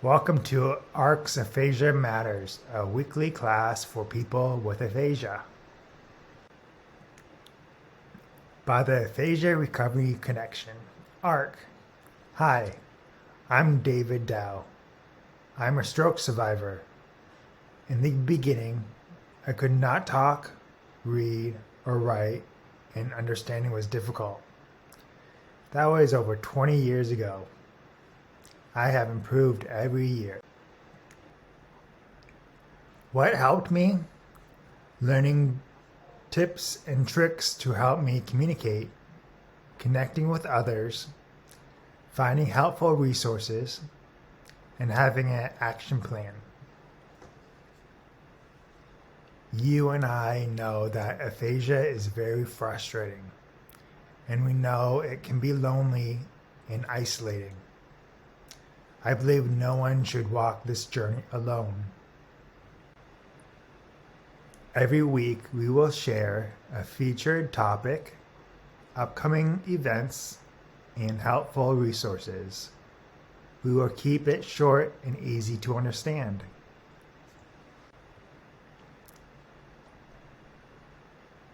Welcome to ARC's Aphasia Matters, a weekly class for people with aphasia. By the Aphasia Recovery Connection, ARC. Hi, I'm David Dow. I'm a stroke survivor. In the beginning, I could not talk, read, or write, and understanding was difficult. That was over 20 years ago. I have improved every year. What helped me? Learning tips and tricks to help me communicate, connecting with others, finding helpful resources, and having an action plan. You and I know that aphasia is very frustrating, and we know it can be lonely and isolating. I believe no one should walk this journey alone. Every week we will share a featured topic, upcoming events, and helpful resources. We will keep it short and easy to understand.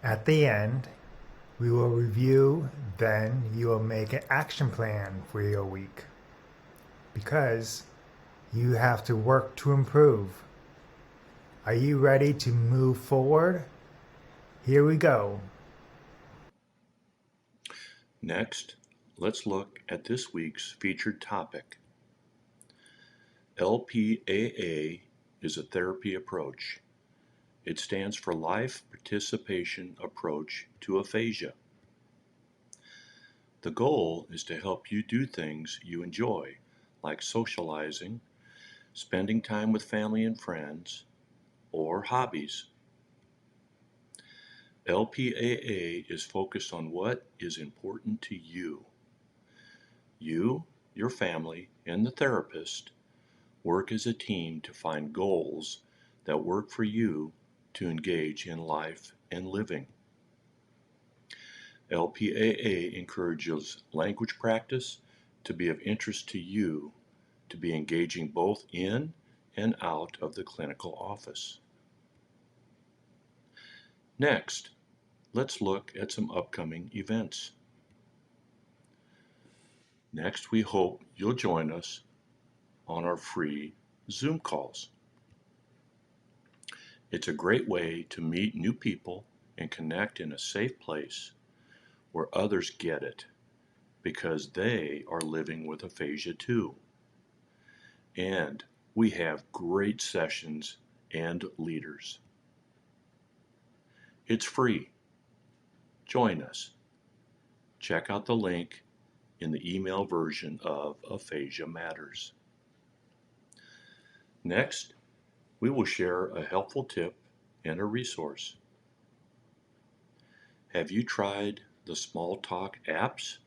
At the end, we will review, then you will make an action plan for your week. Because you have to work to improve. Are you ready to move forward? Here we go. Next, let's look at this week's featured topic. LPAA is a therapy approach. It stands for Life Participation Approach to Aphasia. The goal is to help you do things you enjoy, like socializing, spending time with family and friends, or hobbies. LPAA is focused on what is important to you. You, your family, and the therapist work as a team to find goals that work for you to engage in life and living. LPAA encourages language practice to be of interest to you, to be engaging both in and out of the clinical office. Next, let's look at some upcoming events. Next, we hope you'll join us on our free Zoom calls. It's a great way to meet new people and connect in a safe place where others get it because they are living with aphasia too. And we have great sessions and leaders. It's free. Join us. Check out the link in the email version of Aphasia Matters. Next, we will share a helpful tip and a resource. Have you tried the Small Talk apps?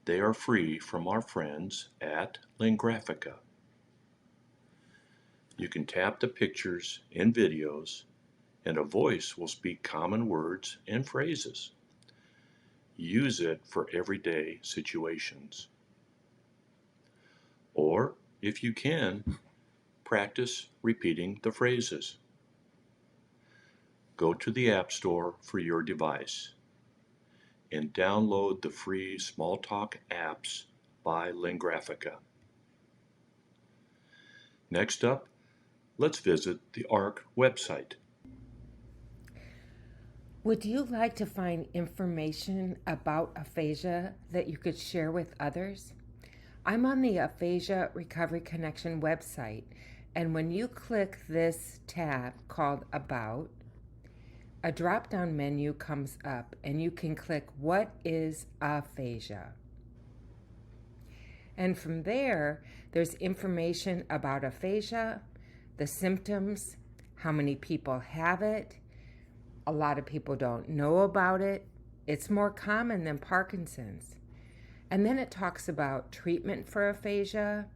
They are free from our friends at Lingraphica. You can tap the pictures and videos, and a voice will speak common words and phrases. Use it for everyday situations. Or, if you can, practice repeating the phrases. Go to the App Store for your device and download the free Smalltalk apps by Lingraphica. Next up, let's visit the ARC website. Would you like to find information about aphasia that you could share with others? I'm on the Aphasia Recovery Connection website, and when you click this tab called About, a drop-down menu comes up and you can click What is Aphasia? And from there, there's information about aphasia, the symptoms, how many people have it. A lot of people don't know about it. It's more common than Parkinson's. And then it talks about treatment for aphasia.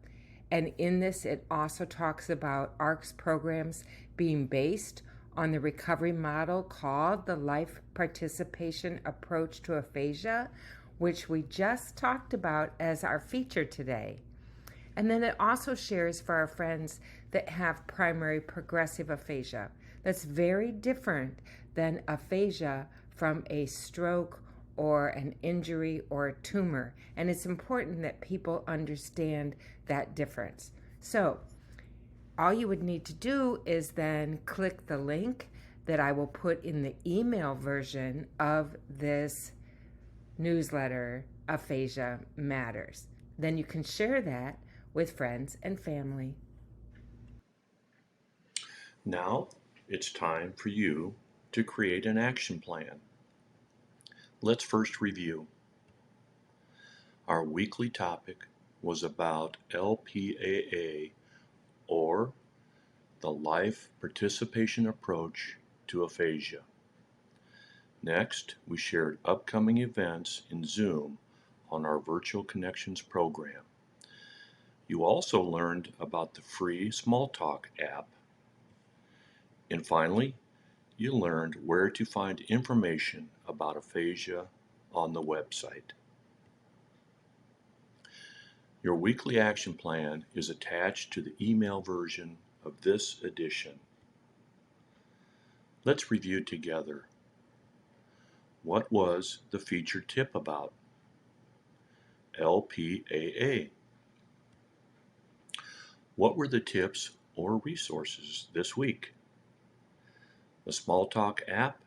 And in this, it also talks about ARC's programs being based on the recovery model called the Life Participation Approach to Aphasia, which we just talked about as our feature today. And then it also shares for our friends that have primary progressive aphasia. That's very different than aphasia from a stroke or an injury or a tumor. And it's important that people understand that difference. So, all you would need to do is then click the link that I will put in the email version of this newsletter, Aphasia Matters. Then you can share that with friends and family. Now it's time for you to create an action plan. Let's first review. Our weekly topic was about LPAA, or the Life Participation Approach to Aphasia. Next, we shared upcoming events in Zoom on our Virtual Connections program. You also learned about the free Smalltalk app. And finally, you learned where to find information about aphasia on the website. Your weekly action plan is attached to the email version of this edition. Let's review together. What was the featured tip about? LPAA. What were the tips or resources this week? The Smalltalk app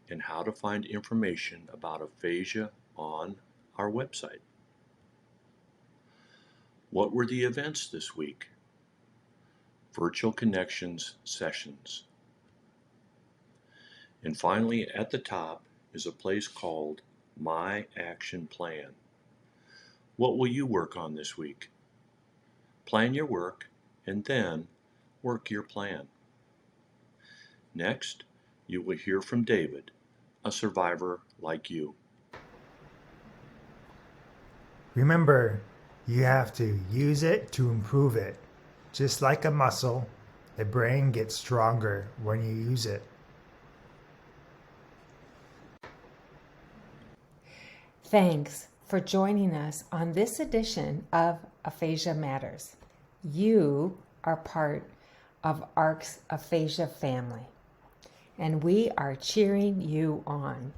and how to find information about aphasia on our website. What were the events this week? Virtual Connections sessions. And finally, at the top is a place called My Action Plan. What will you work on this week? Plan your work and then work your plan. Next, you will hear from David, a survivor like you. Remember, you have to use it to improve it. Just like a muscle, the brain gets stronger when you use it. Thanks for joining us on this edition of Aphasia Matters. You are part of ARC's Aphasia family, and we are cheering you on.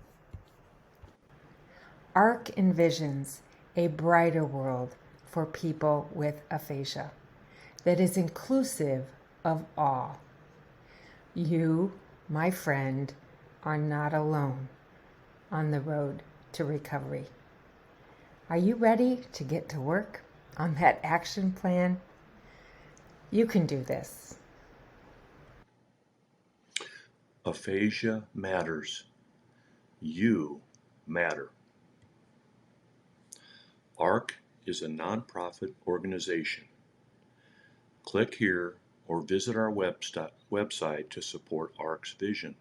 ARC envisions a brighter world for people with aphasia that is inclusive of all. You, my friend, are not alone on the road to recovery. Are you ready to get to work on that action plan? You can do this. Aphasia matters. You matter. ARC is a nonprofit organization. Click here or visit our website to support ARC's vision.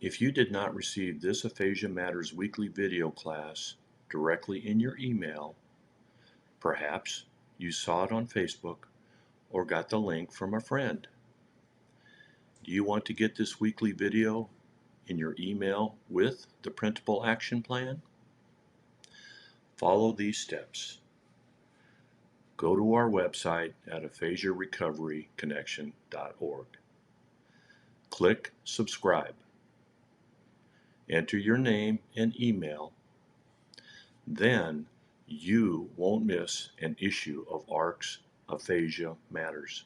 If you did not receive this Aphasia Matters weekly video class directly in your email, perhaps you saw it on Facebook or got the link from a friend. Do you want to get this weekly video in your email with the printable action plan? Follow these steps. Go to our website at aphasiarecoveryconnection.org. Click subscribe. Enter your name and email. Then you won't miss an issue of ARC's Aphasia Matters.